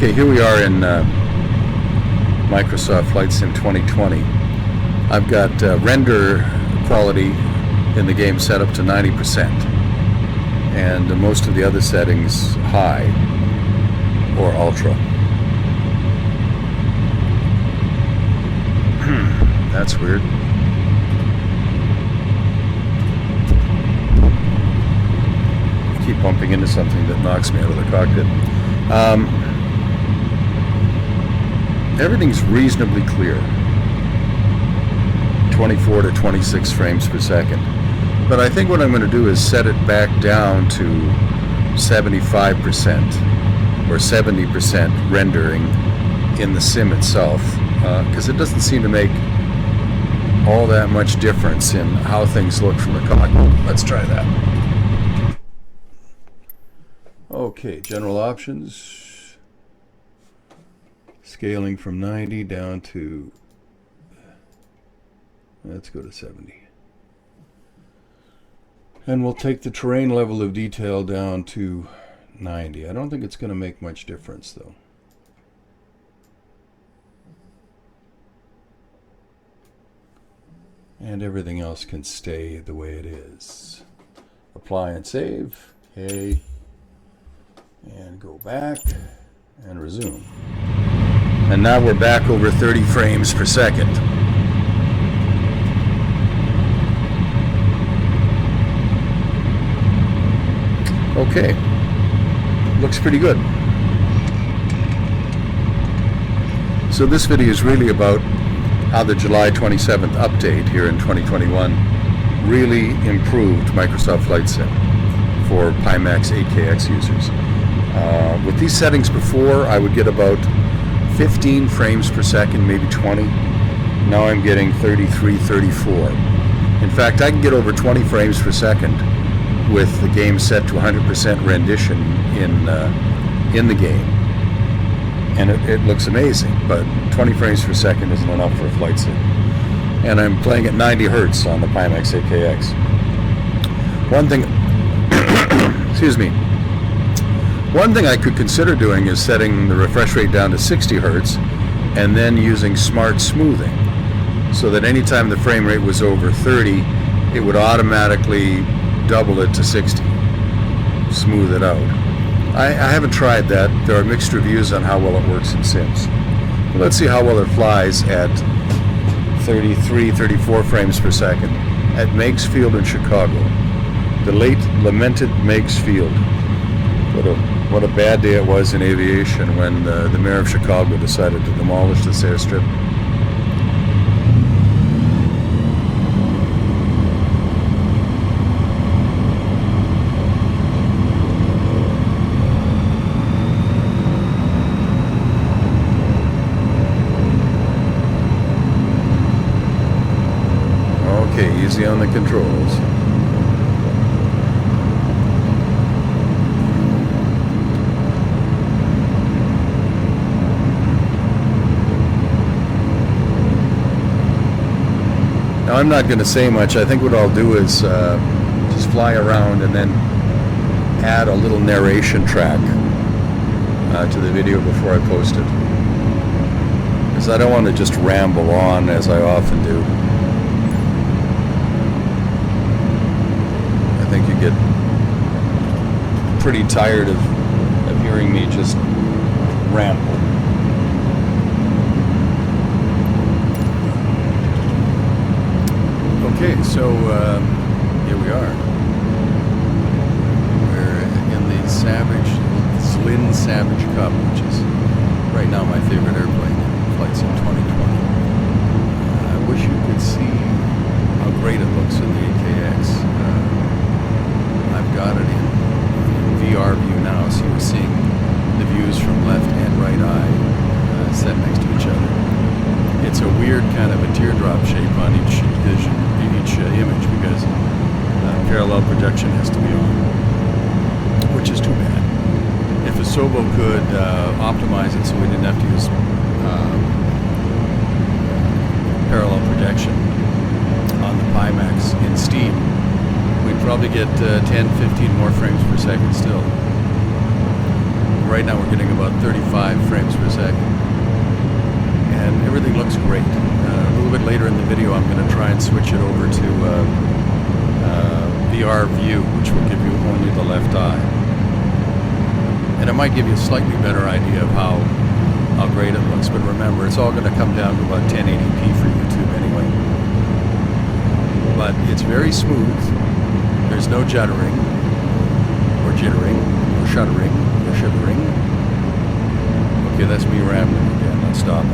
Okay, here we are in Microsoft Flight Sim 2020. I've got render quality in the game set up to 90%, and most of the other settings high or ultra. That's weird. I keep bumping into something that knocks me out of the cockpit. Everything's reasonably clear. 24 to 26 frames per second. But I think what I'm going to do is set it back down to 75% or 70% rendering in the sim itself, because it doesn't seem to make all that much difference in how things look from the cockpit. Let's try that. Okay, general options. Scaling from 90 down to, let's go to 70. And we'll take the terrain level of detail down to 90. I don't think it's going to make much difference though. And everything else can stay the way it is. Apply and save. Okay. And go back and resume. And now we're back over 30 frames per second. Okay, looks pretty good. So this video is really about how the July 27th update here in 2021 really improved Microsoft Flight Sim for Pimax 8KX users. With these settings before, I would get about 15 frames per second, maybe 20. Now I'm getting 33, 34. In fact, I can get over 20 frames per second with the game set to 100% rendition in the game. And it looks amazing, but 20 frames per second isn't enough for a flight sim. And I'm playing at 90 hertz on the Pimax 8KX. One thing, excuse me, one thing I could consider doing is setting the refresh rate down to 60 hertz and then using smart smoothing, so that anytime the frame rate was over 30, it would automatically double it to 60, smooth it out. I haven't tried that. There are mixed reviews on how well it works in Sims. But let's see how well it flies at 33, 34 frames per second at Meigs Field in Chicago. The late lamented Meigs Field. What a bad day it was in aviation when the mayor of Chicago decided to demolish this airstrip. Okay, easy on the controls. Now I'm not going to say much. I think what I'll do is just fly around and then add a little narration track to the video before I post it. Because I don't want to just ramble on as I often do. I think you get pretty tired of hearing me just ramble. Okay, so here we are. We're in the Lynn Savage Cup, which is right now my favorite airplane in Flight Sim 2020. I wish you could see how great it looks in the 8KX. I've got it in VR view now, so you're seeing the views from left and right eye set next to each other. It's a weird kind of a teardrop shape on each vision, each image, because parallel projection has to be on, which is too bad. If ASOBO could optimize it so we didn't have to use parallel projection on the Pimax in Steam, we'd probably get 10, 15 more frames per second still. Right now we're getting about 35 frames per second. And everything looks great. A little bit later in the video I'm going to try and switch it over to VR view, which will give you only the left eye. And it might give you a slightly better idea of how great it looks, but remember, it's all going to come down to about 1080p for YouTube anyway. But it's very smooth. There's no juddering, or jittering, or shuddering, or shivering. Okay, that's me rambling again. Let's stop it.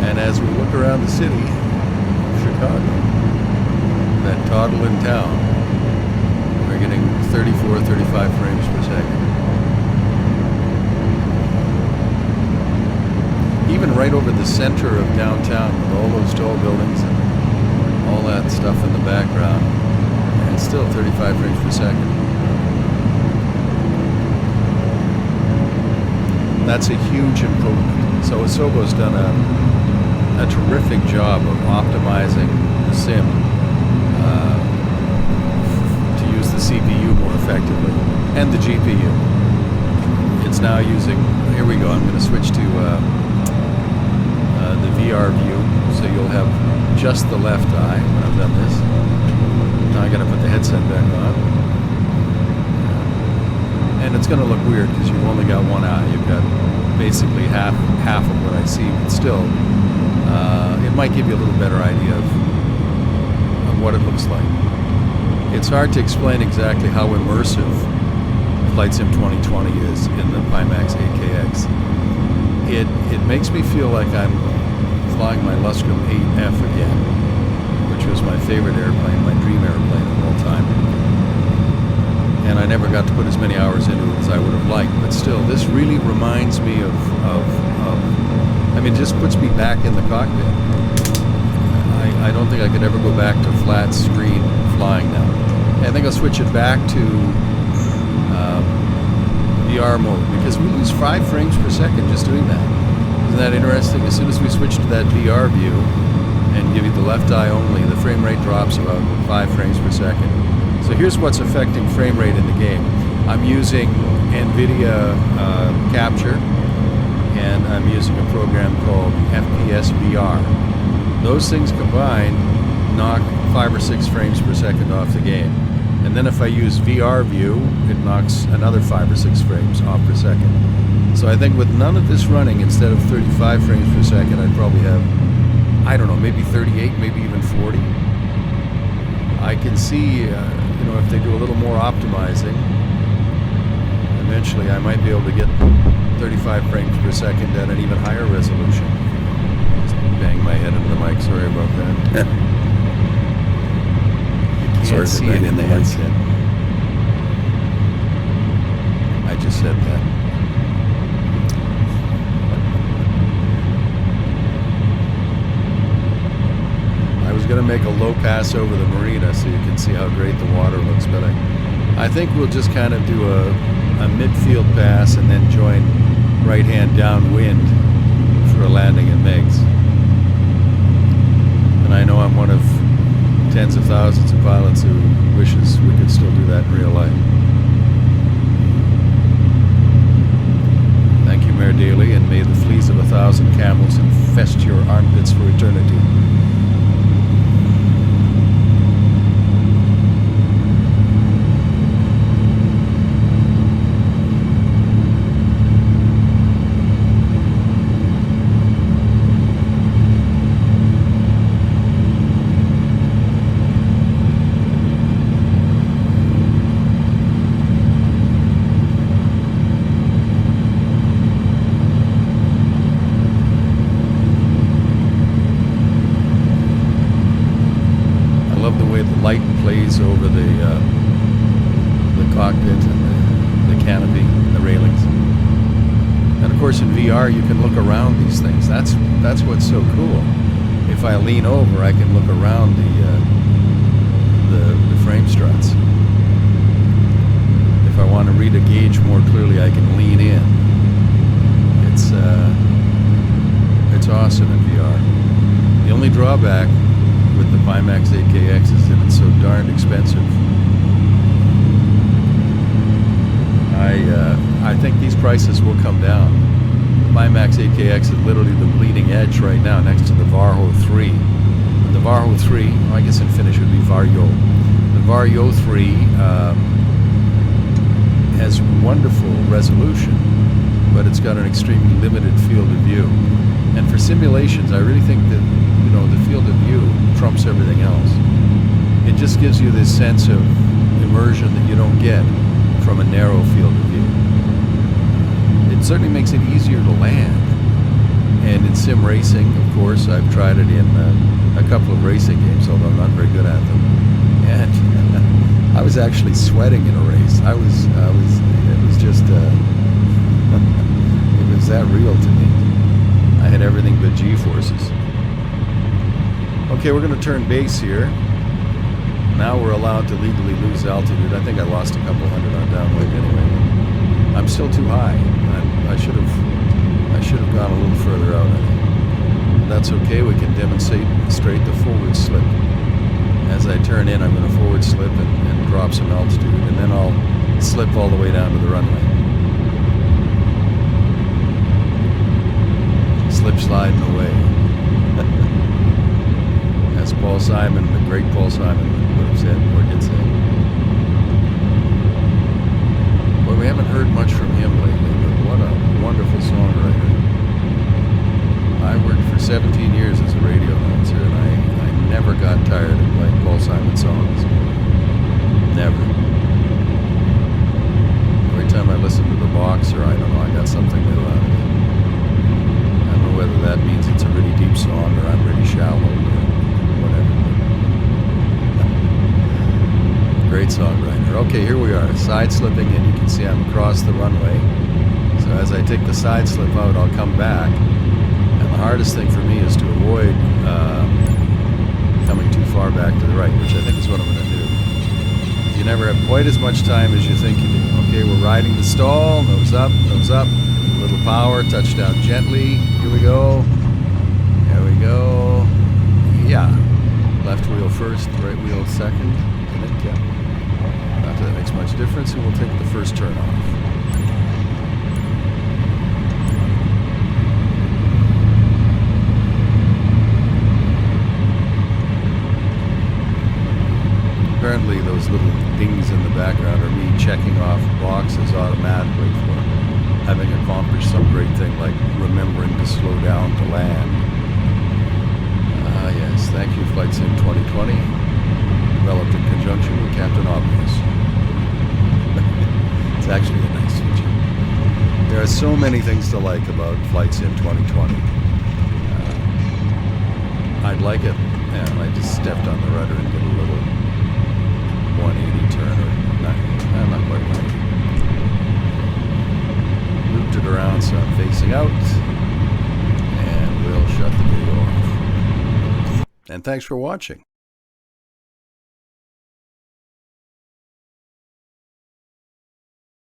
And as we look around the city of Chicago, that toddling town, we're getting 34, 35 frames per second. Even right over the center of downtown with all those tall buildings and all that stuff in the background, and still 35 frames per second. That's a huge improvement. So ASOBO's done a terrific job of optimizing the sim to use the CPU more effectively, and the GPU. It's now using, here we go, I'm going to switch to the VR view, so you'll have just the left eye when I've done this. Now I got to put the headset back on. And it's going to look weird because you've only got one eye. You've got basically half of what I see, but still, it might give you a little better idea of what it looks like. It's hard to explain exactly how immersive Flight Sim 2020 is in the Pimax 8KX. It makes me feel like I'm flying my Lustrum 8F again, which was my favorite airplane, my dream airplane of all time. And I never got to put as many hours into it as I would have liked, but still, this really reminds me of I mean, it just puts me back in the cockpit. I don't think I could ever go back to flat screen flying now. I think I'll switch it back to VR mode, because we lose 5 frames per second just doing that. Isn't that interesting? As soon as we switch to that VR view and give you the left eye only, the frame rate drops about 5 frames per second. So here's what's affecting frame rate in the game. I'm using Nvidia Capture, and I'm using a program called FPS VR. Those things combined knock 5 or 6 frames per second off the game. And then if I use VR view, it knocks another 5 or 6 frames off per second. So I think with none of this running, instead of 35 frames per second, I'd probably have, I don't know, maybe 38, maybe even 40. I can see, if they do a little more optimizing, eventually I might be able to get 35 frames per second at an even higher resolution. Just bang my head into the mic, sorry about that. You can't see it in the headset. I just said that. I was going to make a low pass over the marina so you can see how great the water looks, but I think we'll just kind of do a midfield pass and then join right hand downwind for a landing in Meigs. And I know I'm one of tens of thousands of pilots who wishes we could still do that in real life. Thank you, Mayor Daley, and may the fleas of 1,000 camels infest your armpits for eternity. Light plays over the cockpit and the canopy and the railings. And of course in VR you can look around these things. That's what's so cool. If I lean over, I can look around the frame struts. If I want to read a gauge more clearly, I can lean in. It's awesome in VR. The only drawback with the Pimax 8KX is that it's so darned expensive. I think these prices will come down. The Pimax 8KX is literally the bleeding edge right now next to the Varjo 3. And the Varjo 3, I guess in Finnish would be Varjo. The Varjo 3 has wonderful resolution, but it's got an extremely limited field of view. And for simulations, I really think that, you know, the field of view trumps everything else. It just gives you this sense of immersion that you don't get from a narrow field of view. It certainly makes it easier to land. And in sim racing, of course, I've tried it in a couple of racing games, although I'm not very good at them. And I was actually sweating in a race. It was just, it was that real to me. I had everything but G-forces. Okay, we're going to turn base here. Now we're allowed to legally lose altitude. I think I lost a couple hundred on downwind anyway. I'm still too high. I should have gone a little further out, I think. That's okay. We can demonstrate the forward slip. As I turn in, I'm going to forward slip and drop some altitude, and then I'll slip all the way down to the runway. Slip sliding away. As Paul Simon, the great Paul Simon, would have said, or did say. Well, we haven't heard much from him lately, but what a wonderful songwriter. I worked for 17 years as a radio announcer, and I never got tired of playing Paul Simon songs. Never. Every time I listen to the box, or I don't know, I got something new out of it. I don't know whether that means it's a really deep song or I'm really shallow or whatever. Great songwriter. Okay, here we are, side slipping, and you can see I'm across the runway. So as I take the side slip out, I'll come back. And the hardest thing for me is to avoid coming too far back to the right, which I think is what I'm going to do. You never have quite as much time as you think you do. Okay, we're riding the stall, nose up, little power, touchdown gently. Here we go. There we go. Yeah. Left wheel first, right wheel second. Yeah. Not that makes much difference, and we'll take the first turn off. Apparently those little dings in the background are me checking off boxes automatically for having accomplished some great thing like remembering to slow down to land. Yes, thank you, Flight Sim 2020, developed in conjunction with Captain Obvious. It's actually a nice feature. There are so many things to like about Flight Sim 2020. I'd like it, and I just stepped on the rudder and did a little 180 turn, or not quite 180. Looped it around so I'm facing out, and we'll shut the video off. And thanks for watching.